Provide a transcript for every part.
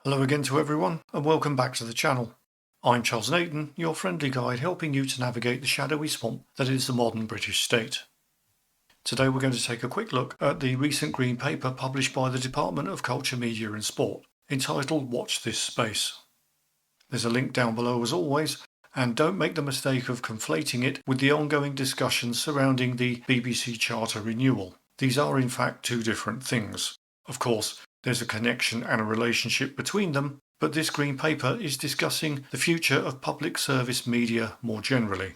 Hello again to everyone and welcome back to the channel. I'm Charles Nathan, your friendly guide helping you to navigate the shadowy swamp that is the modern British state. Today we're going to take a quick look at the recent green paper published by the Department of Culture, Media and Sport, entitled Watch This Space. There's a link down below as always, and don't make the mistake of conflating it with the ongoing discussions surrounding the BBC Charter renewal. These are in fact two different things. Of course, there's a connection and a relationship between them, but this green paper is discussing the future of public service media more generally.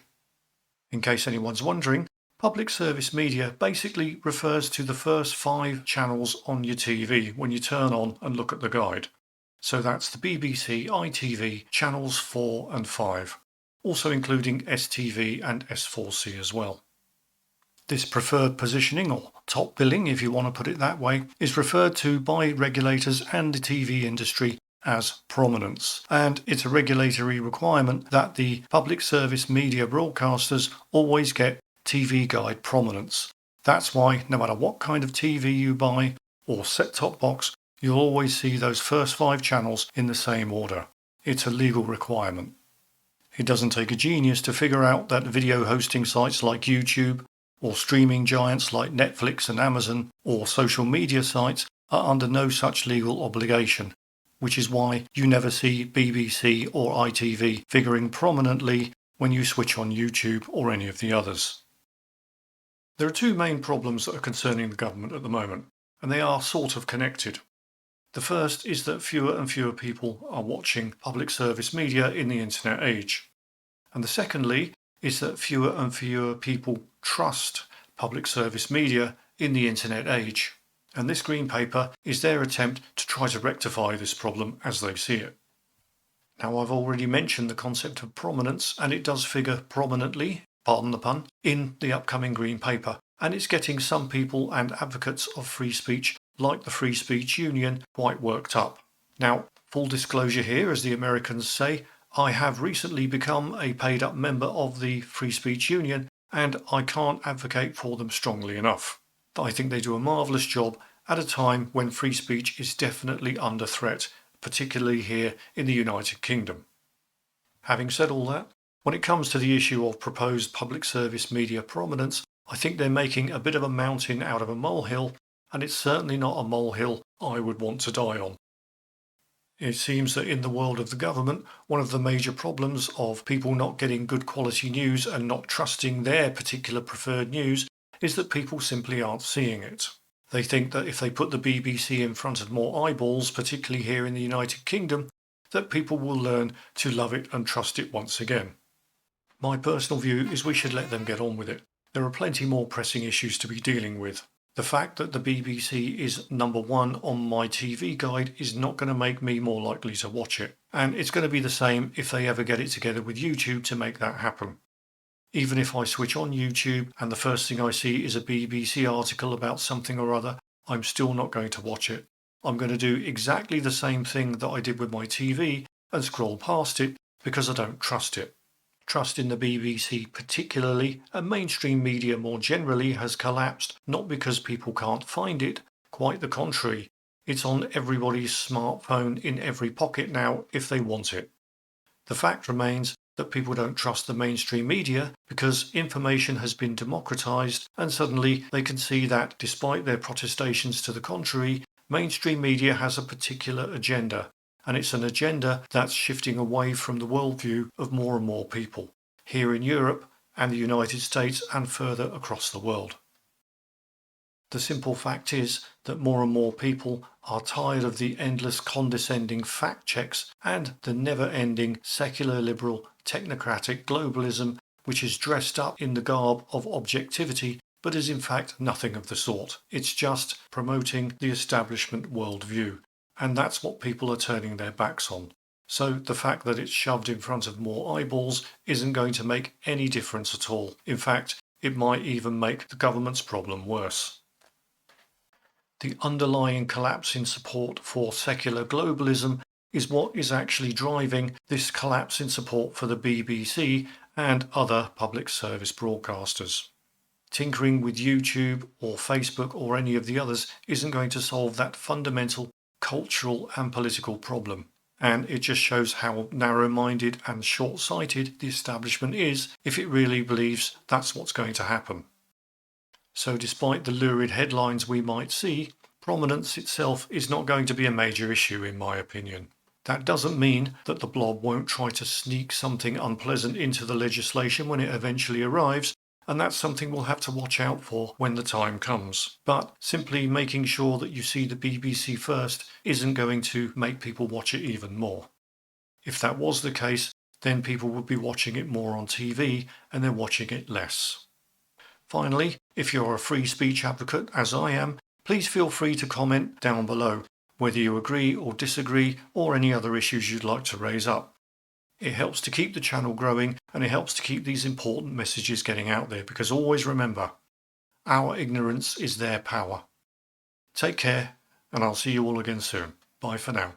In case anyone's wondering, public service media basically refers to the first 5 channels on your TV when you turn on and look at the guide. So that's the BBC, ITV, channels 4 and 5, also including STV and S4C as well. This preferred positioning, or top billing if you want to put it that way, is referred to by regulators and the TV industry as prominence, and it's a regulatory requirement that the public service media broadcasters always get TV guide prominence. That's why no matter what kind of TV you buy or set-top box, you'll always see those first 5 channels in the same order. It's a legal requirement. It doesn't take a genius to figure out that video hosting sites like YouTube, or streaming giants like Netflix and Amazon, or social media sites are under no such legal obligation, which is why you never see BBC or ITV figuring prominently when you switch on YouTube or any of the others. There are 2 main problems that are concerning the government at the moment, and they are sort of connected. The first is that fewer and fewer people are watching public service media in the internet age. And the secondly is that fewer and fewer people trust public service media in the internet age. And this green paper is their attempt to try to rectify this problem as they see it. Now, I've already mentioned the concept of prominence, and it does figure prominently, pardon the pun, in the upcoming green paper. And it's getting some people and advocates of free speech, like the Free Speech Union, quite worked up. Now, full disclosure here, as the Americans say, I have recently become a paid-up member of the Free Speech Union, and I can't advocate for them strongly enough. I think they do a marvellous job at a time when free speech is definitely under threat, particularly here in the United Kingdom. Having said all that, when it comes to the issue of proposed public service media prominence, I think they're making a bit of a mountain out of a molehill, and it's certainly not a molehill I would want to die on. It seems that in the world of the government, one of the major problems of people not getting good quality news and not trusting their particular preferred news is that people simply aren't seeing it. They think that if they put the BBC in front of more eyeballs, particularly here in the United Kingdom, that people will learn to love it and trust it once again. My personal view is we should let them get on with it. There are plenty more pressing issues to be dealing with. The fact that the BBC is number 1 on my TV guide is not going to make me more likely to watch it. And it's going to be the same if they ever get it together with YouTube to make that happen. Even if I switch on YouTube and the first thing I see is a BBC article about something or other, I'm still not going to watch it. I'm going to do exactly the same thing that I did with my TV and scroll past it because I don't trust it. Trust in the BBC particularly, and mainstream media more generally, has collapsed, not because people can't find it, quite the contrary. It's on everybody's smartphone in every pocket now if they want it. The fact remains that people don't trust the mainstream media because information has been democratized, and suddenly they can see that, despite their protestations to the contrary, mainstream media has a particular agenda. And it's an agenda that's shifting away from the worldview of more and more people, here in Europe and the United States and further across the world. The simple fact is that more and more people are tired of the endless condescending fact checks and the never-ending secular liberal technocratic globalism which is dressed up in the garb of objectivity but is in fact nothing of the sort. It's just promoting the establishment worldview. And that's what people are turning their backs on. So the fact that it's shoved in front of more eyeballs isn't going to make any difference at all. In fact, it might even make the government's problem worse. The underlying collapse in support for secular globalism is what is actually driving this collapse in support for the BBC and other public service broadcasters. Tinkering with YouTube or Facebook or any of the others isn't going to solve that fundamental cultural and political problem. And it just shows how narrow-minded and short-sighted the establishment is if it really believes that's what's going to happen. So despite the lurid headlines we might see, prominence itself is not going to be a major issue in my opinion. That doesn't mean that the blob won't try to sneak something unpleasant into the legislation when it eventually arrives, and that's something we'll have to watch out for when the time comes. But simply making sure that you see the BBC first isn't going to make people watch it even more. If that was the case, then people would be watching it more on TV and they're watching it less. Finally, if you're a free speech advocate, as I am, please feel free to comment down below, whether you agree or disagree or any other issues you'd like to raise up. It helps to keep the channel growing and it helps to keep these important messages getting out there, because always remember, our ignorance is their power. Take care, and I'll see you all again soon. Bye for now.